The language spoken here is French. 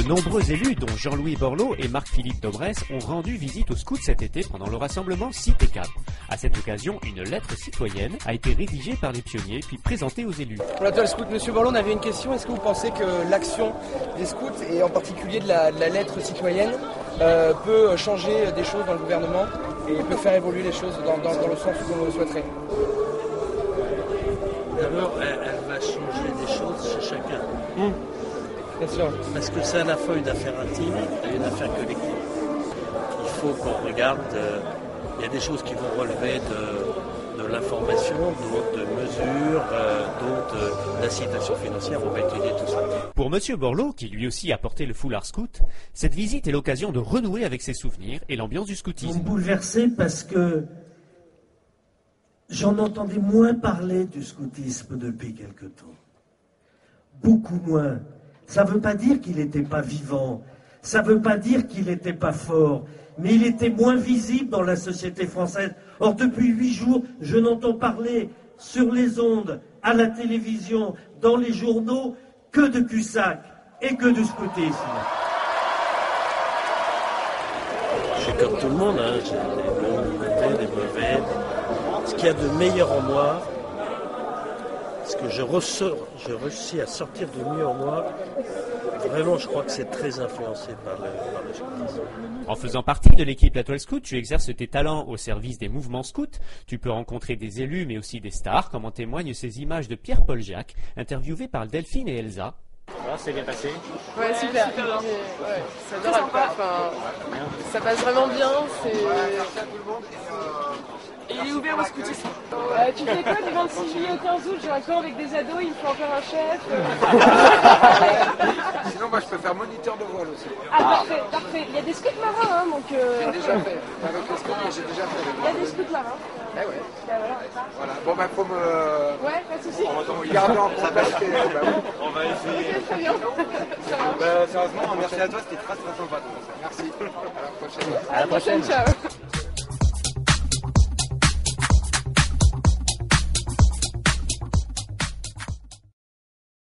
nombreux élus, dont Jean-Louis Borloo et Marc-Philippe Daubresse, ont rendu visite aux scouts cet été pendant le rassemblement Cité Cap. À cette occasion, une lettre citoyenne a été rédigée par les pionniers puis présentée aux élus. Pour l'atoile scout, Monsieur Borloo, on avait une question. Est-ce que vous pensez que l'action des scouts, et en particulier de la lettre citoyenne, peut changer des choses dans le gouvernement et peut faire évoluer les choses dans le sens où on le souhaiterait? D'abord, elle va changer des choses chez chacun. Bien sûr. Parce que c'est à la fois une affaire intime et une affaire collective. Il faut qu'on regarde, il y a des choses qui vont relever de l'information, d'autres de mesures, d'autres d'incitation financière. On va étudier tout ça. Pour M. Borloo, qui lui aussi a porté le foulard scout, cette visite est l'occasion de renouer avec ses souvenirs et l'ambiance du scoutisme. Vous me bouleversez parce que j'en entendais moins parler du scoutisme depuis quelque temps. Beaucoup moins. Ça ne veut pas dire qu'il n'était pas vivant, ça ne veut pas dire qu'il n'était pas fort, mais il était moins visible dans la société française. Or, depuis 8 jours, je n'entends parler sur les ondes, à la télévision, dans les journaux, que de Cussac et que de scoutisme. Je suis comme tout le monde, hein. J'ai des bons côtés, des mauvais. Ce qu'il y a de meilleur en moi, ce que je réussis à sortir de mieux en moi, vraiment je crois que c'est très influencé par le scoutisme. En faisant partie de l'équipe La Toile Scout, tu exerces tes talents au service des mouvements scouts. Tu peux rencontrer des élus mais aussi des stars, comme en témoignent ces images de Pierre-Paul Jacques, interviewé par Delphine et Elsa. C'est bien passé. Ouais, super. Ouais, c'est adorable. Enfin, ça passe vraiment bien. Et il est ouvert au scoutisme. Tu fais quoi du 26 juillet au 15 août? J'ai un camp avec des ados, il me faut encore un chef. Sinon, moi, je peux faire moniteur de voile aussi. Ah, parfait. Il y a des scouts marins, hein, donc... J'ai déjà fait. Avec les scouts, j'ai déjà fait. Il y a des scouts marins. Eh ouais. Voilà. Bon, bah, faut me... Ouais, pas de soucis. On va garder en contact. On va essayer. Ok, très bien. Ça va. Sérieusement, merci à toi, c'était très sympa. Merci. À la prochaine. À la prochaine, ciao.